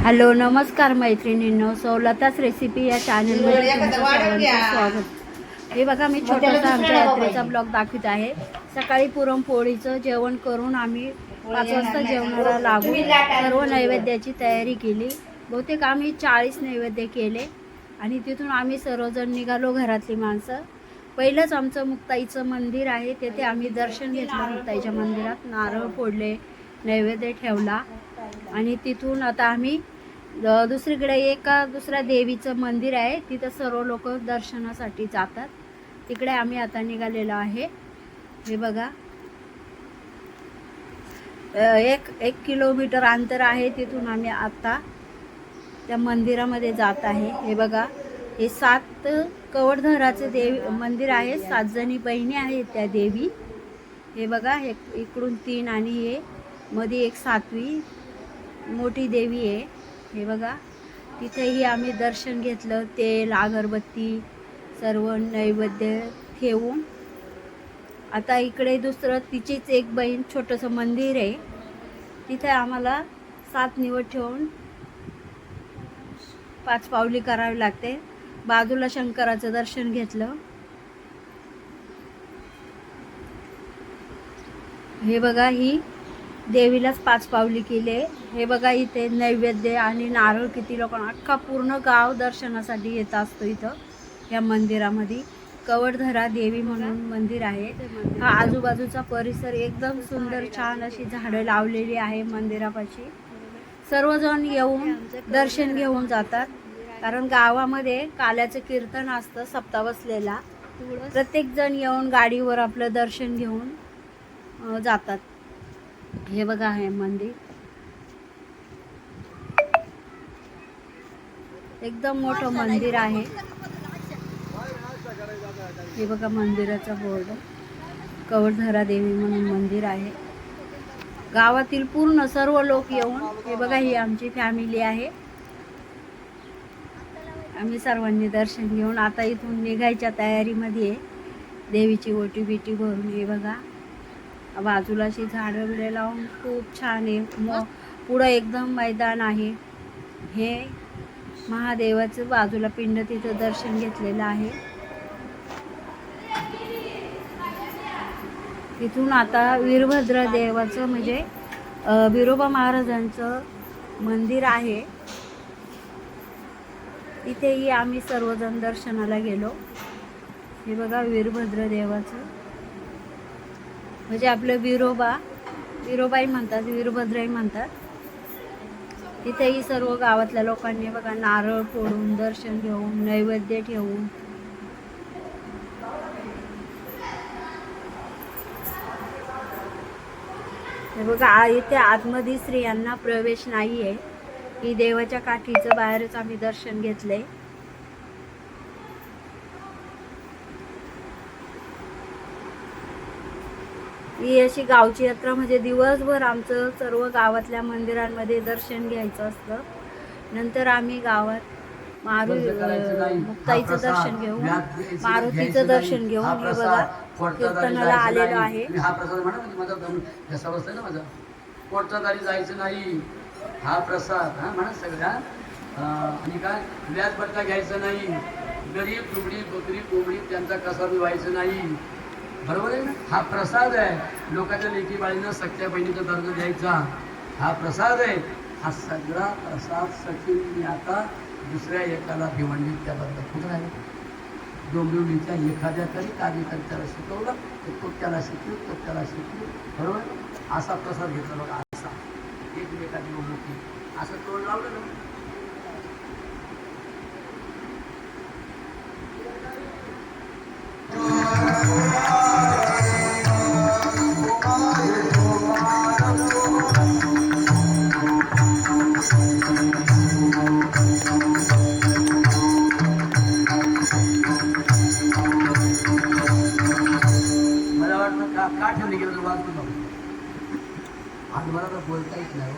Hello नमस्कार मैत्रिणींनो, सवलताच recipe या चॅनलमध्ये तुमचं सर्वांचं स्वागत. हे बघा, मी छोटासा आमच्या यात्रेचा ब्लॉग दाखवत आहे. सकाळी पुरणपोळीचं जेवण करून आम्ही 5 वाजता जेवणाला लागून सर्व नैवेद्याची तयारी केली. बहुतेक आम्ही 40 नैवेद्य केले आणि तिथून आम्ही सर्वजण निघालो, घरातली माणसं. पहिलंच आमचं मुक्ताईचं मंदिर आहे, तेथे आम्ही दर्शन घेतलं. मुक्ताईच्या मंदिरात नारळ फोडले, नैवेद्य ठेवला आणि तिथून आता आम्ही दुसरीकडे दुसऱ्या देवीचं मंदिर आहे, तिथं सर्व लोक दर्शनासाठी जातात. तिकडे आम्ही आता निघालेलो आहे. हे बघा, एक किलोमीटर अंतर आहे. तिथून आम्ही आता त्या मंदिरामध्ये जात आहे. हे बघा, हे 7 कवडधराचे मंदिर आहे. 7 जणी बहिणी आहेत त्या देवी. हे बघा, इकडून 3 आणि हे मध्ये एक 7वी मोठी देवी आहे. हे बघा, तिथेही आम्ही दर्शन घेतलं. तेल, अगरबत्ती सर्व नैवेद्य ठेवून आता इकडे दुसरं तिचीच एक बहीण छोटंसं मंदिर आहे, तिथे आम्हाला 7 निवड ठेवून 5 पावली करावी लागते. बाजूला शंकराचं दर्शन घेतलं. हे बघा, ही देवीलाच 5 पावली केले. हे बघा, इथे नैवेद्य आणि नारळ किती लोकांना, अख्खा पूर्ण गाव दर्शनासाठी येत असतो. इथं या मंदिरामध्ये कवडधरा देवी म्हणून मंदिर आहे. हा आजूबाजूचा परिसर एकदम सुंदर, छान अशी झाडं लावलेली आहे मंदिरापाशी. सर्वजण येऊन दर्शन घेऊन जातात, कारण गावामध्ये काल्याचं कीर्तन असतं सप्ताह बसलेला. प्रत्येक जण येऊन गाडीवर आपलं दर्शन घेऊन जातात. हे बघा, हे मंदिर एकदम मोठं मंदिर आहे. हे बघा, मंदिराचा बोर्ड कवडधरा देवी म्हणून मंदिर आहे. गावातील पूर्ण सर्व लोक येऊन, हे बघा, ही आमची फॅमिली आहे. आम्ही सर्वांनी दर्शन घेऊन आता इथून निघायच्या तयारीमध्ये आहे. देवीची ओटी बिटी भरून. हे बघा, बाजूला अशी झाडं बिडं लावून खूप छान आहे. पुढं एकदम मैदान आहे. हे महादेवाचं बाजूला पिंड, तिथं दर्शन घेतलेलं आहे. तिथून आता वीरभद्र देवाचं म्हणजे बिरोबा महाराजांचं मंदिर आहे, तिथेही आम्ही सर्वजण दर्शनाला गेलो. हे बघा, वीरभद्र देवाचं म्हणजे आपलं विरोबाई म्हणतात, वीरभद्राई म्हणतात. तिथेही सर्व गावातल्या लोकांनी बघा नारळ फोडून, दर्शन घेऊन, नैवेद्य ठेवून. हे बघा, इथे आतमध्ये स्त्रियांना प्रवेश नाही आहे. ही देवाच्या काठीचं बाहेरच आम्ही दर्शन घेतलंय. ही अशी गावची यात्रा म्हणजे दिवसभर आमचं सर्व गावातल्या मंदिरांमध्ये दर्शन घ्यायचं असतं. नंतर आम्ही गावात मुक्ताईचं दर्शन घेऊन, मारुतीचं दर्शन घेऊन, हे बघा, कीर्तनाला आलेलो आहे. हा प्रसाद म्हणा, माझा जसा बसलाय ना माझा पोटचा दारी जायचं नाही. हा प्रसाद हा म्हणा सगळ्या. आणि काय, व्याज बट्टा घ्यायचं नाही. गरीब लुगडी बकरी कोंबडी त्यांचा कसा बी व्हायचं नाही. बरोबर आहे ना? हा प्रसाद आहे. लोकांच्या लेकी बाळींना सख्या बहिणीचा दर्जा द्यायचा हा प्रसाद आहे. हा सगळा प्रसाद सचिन मी आता दुसऱ्या एकाला भिवंडीत त्याबद्दल कुठं आहे. डोंबिवलीच्या एखाद्या तरी कार्यकर्त्याला शिकवलं, तो त्याला शिकलो, तो त्याला शिकलो. बरोबर, असा प्रसाद घेतला बघा. असा एकमेकाची मोठी असं तोंड लावलं ना. मला वाटलं का ठेवली गेलं वाचून आज मला तर बोलता येत नाही.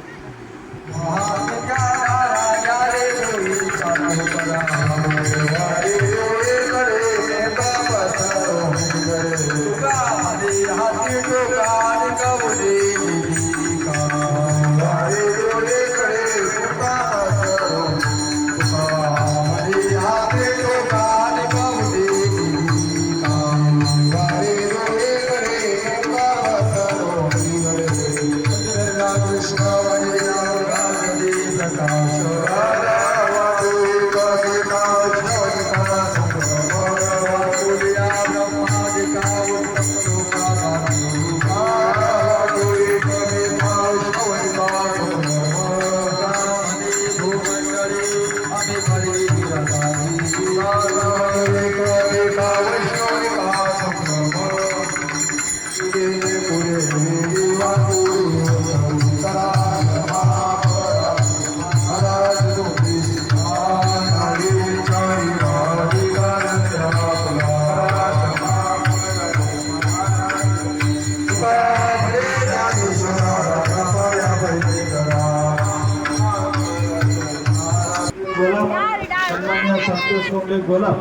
सन्माननीय संतोष कोंबडे गोलाप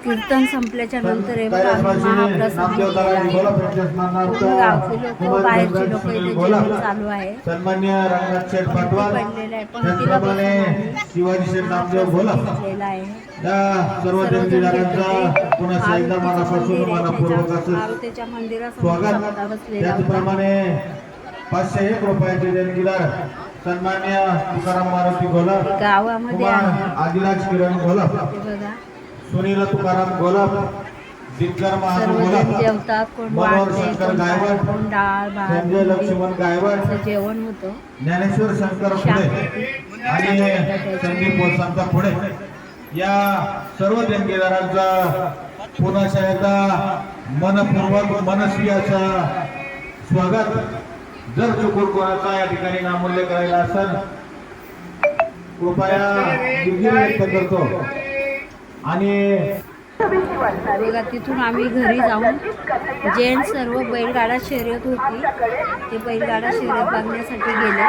कीर्तन संपल्याच्या नंतर हे बघा आम्ही महाप्रसाद घेतलेला आहे. पूर्ण गावचे लोक बाहेरची लोक इथे जेवण चालू आहे. सन्माननीय रंगनाथ शेठ पाटवाल पडलेलं आहे पंक्तीला बसून त्याचप्रमाणे आम्ही शिवाजी शेठ नामदेव गोलाप घेतलेला आहे. या सर्व देणगीदारांचा पुन्हा एकदा मनापासून मनपूर्वक असं मारुतीच्या मंदिरासमोर स्वागत. समता बसलेला होता. त्याचप्रमाणे 501 रुपयाचे देणगीदार सन्माननीय तुकाराम मारुती गोलाप गावामध्ये आहे आदिराज किरण गोलाप ते बघा सुनील तुकाराम गोलाप दिनकर महादेव सर्वजण गोलाप जेवतात, कोण मनोहर वाढते, शंकर कोण गायवड कोण डाळ भात संजय लक्ष्मण गायवड असं जेवण होतं. ज्ञानेश्वर शंकर पुढे आणि संदीप वसंत पुढे या सर्व देणगीदारांचा पुन्हा एकदा मनपूर्वक मनस्वी असा स्वागत. जर चुकून कोणाचा या ठिकाणी नामोल्लेख करायला असेल कृपया दिलगिरी व्यक्त करतो. आणि बघा तिथून आम्ही घरी जाऊन जेंट्स सर्व बैलगाडा शर्यत होती ते बैलगाडा शर्यत बघण्यासाठी गेले.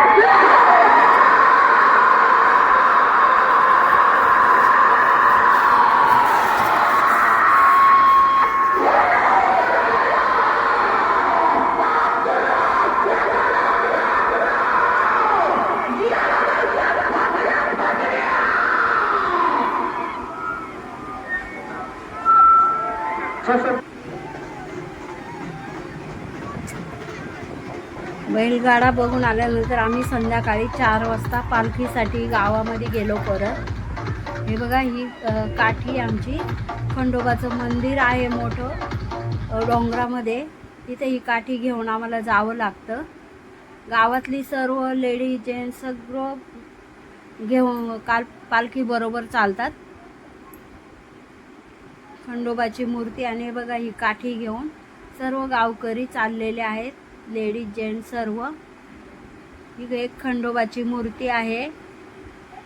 बैलगाडा बघून आल्यानंतर आम्ही संध्याकाळी 4 वाजता पालखीसाठी गावामध्ये गेलो परत. हे बघा ही काठी आमची खंडोबाचं मंदिर आहे मोठं डोंगरामध्ये. तिथे ही काठी घेऊन आम्हाला जावं लागतं. गावातली सर्व लेडीज जेंट्स सगळं घेऊन पालखी बरोबर चालतात. खंडोबाची मूर्ती आणि हे बघा ही काठी घेऊन सर्व गावकरी चाललेले आहेत. लेडीज जेंट्स सर्व. ही एक खंडोबाची मूर्ती आहे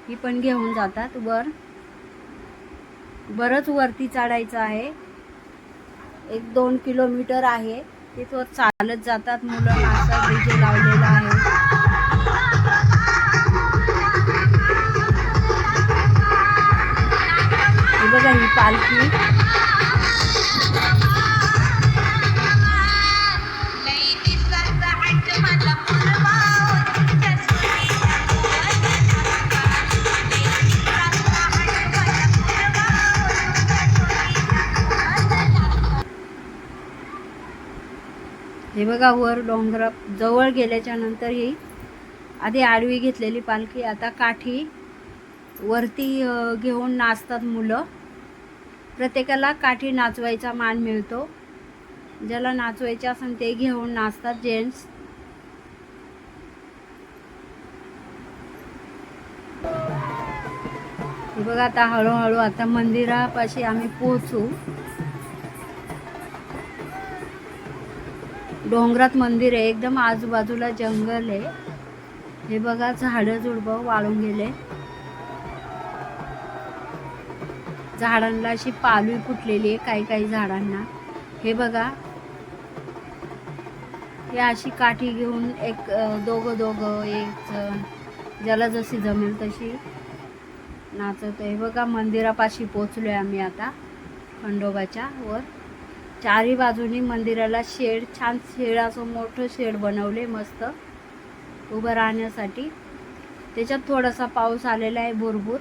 ही पण घेऊन जातात वर. बरंच वरती चढायचं आहे. 1-2 किलोमीटर आहे. तिथं चालत जातात मुलं. नाचतात. डीजे लावलेला आहे. हे बघा ही पालखी. हे बघा वर डोंगरा जवळ गेल्याच्या नंतर ही आधी आडवी घेतलेली पालखी आता काठी वरती घेऊन नाचतात मुलं. प्रत्येकाला काठी नाचवायचा मान मिळतो. ज्याला नाचवायचे असेल ते घेऊन नाचतात जेंट्स. हे बघा आता हळूहळू आता मंदिरापाशी आम्ही पोहोचू. डोंगरात मंदिर आहे. एकदम आजूबाजूला जंगल आहे. हे बघा झाडं झुडपं वाळून गेले. झाडांना अशी पालवी फुटलेली आहे काही काही झाडांना. हे बघा हे अशी काठी घेऊन एक दोघं एक जण ज्याला जशी जमेल तशी नाचत आहे. बघा मंदिरापाशी पोचलोय आम्ही आता खंडोबाच्या वर. चारी बाजूनी मंदिराला शेड छान शेड असं मोठं शेड बनवले मस्त उभं राहण्यासाठी. त्याच्यात थोडासा पाऊस आलेला आहे भुरभुर.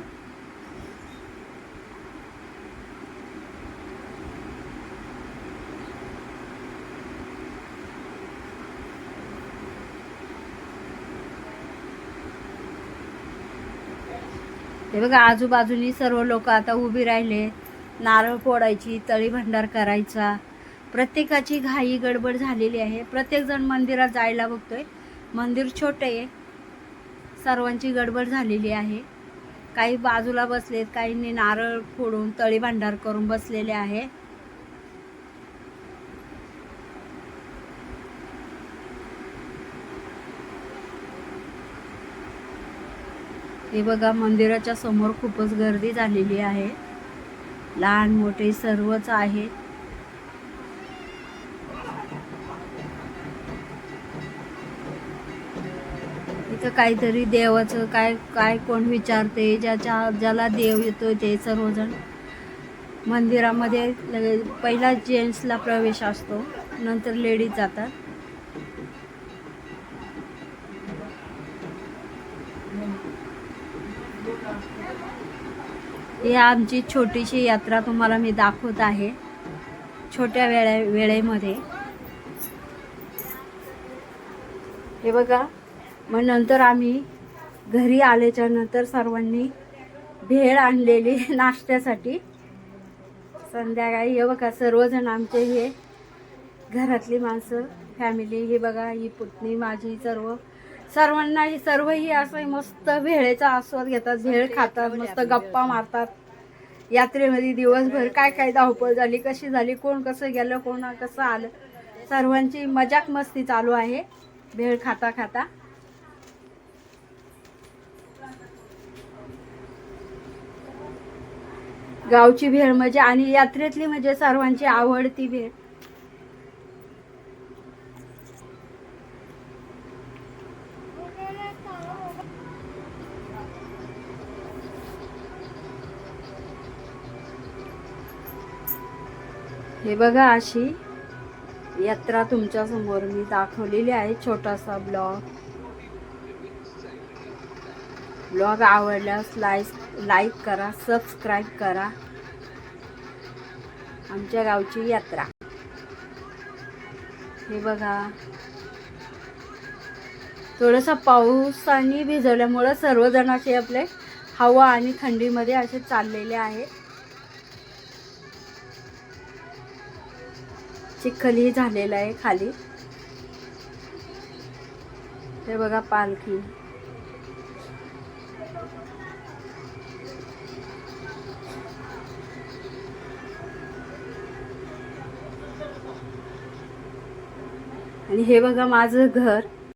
हे बघा आजूबाजूनी सर्व लोक आता उभी राहिले. नारळ फोडायची, तळी भंडार करायचा. प्रत्येकाची घाई गडबड झालेली आहे. प्रत्येकजण मंदिरात जायला बघतोय. मंदिर छोटे आहे. सर्वांची गडबड झालेली आहे. काही बाजूला बसलेत, काहींनी नारळ फोडून तळी भंडार करून बसलेले आहे. हे बघा मंदिराच्या समोर खूपच गर्दी झालेली आहे. लहान मोठे सर्वच आहेत. इथं इथं काहीतरी देवाचं काय काय कोण विचारते, ज्याला देव येतो ते सर्वजण मंदिरामध्ये पहिला जेंट्सला प्रवेश असतो, नंतर लेडीज जातात. ही आमची छोटीशी यात्रा तुम्हाला मी दाखवत आहे छोट्या वेळेमध्ये. हे बघा. मग नंतर आम्ही घरी आल्याच्या नंतर सर्वांनी भेळ आणलेली नाश्त्यासाठी संध्याकाळी. हे बघा सर्वजण आमचे हे घरातली माणसं फॅमिली, हे बघा ही पुतणी माझी, सर्वांना सर्वही असं मस्त भेळेचा आस्वाद घेतात, भेळ खातात, मस्त गप्पा मारतात. यात्रेमध्ये दिवसभर काय काय धावपळ झाली, कशी झाली, कोण कसं गेलं, कोण कसं आलं, सर्वांची मजाक मस्ती चालू आहे भेळ खाता खाता. गावची भेळ म्हणजे आणि यात्रेतली म्हणजे सर्वांची आवडती भेळ. हे बघा अशी यात्रा तुमच्या समोर मी दाखवलेली आहे. छोटासा ब्लॉग आवडल्यास लाईक करा, सबस्क्राईब करा. आमच्या गावची यात्रा. हे बघा थोडंसं पावसाने भिजवल्यामुळं सर्वजण असे आपले हवा आणि थंडीमध्ये असे चाललेले आहेत. चिखलही झालेला आहे खाली. हे बघा पालखी. आणि हे बघा माझं घर.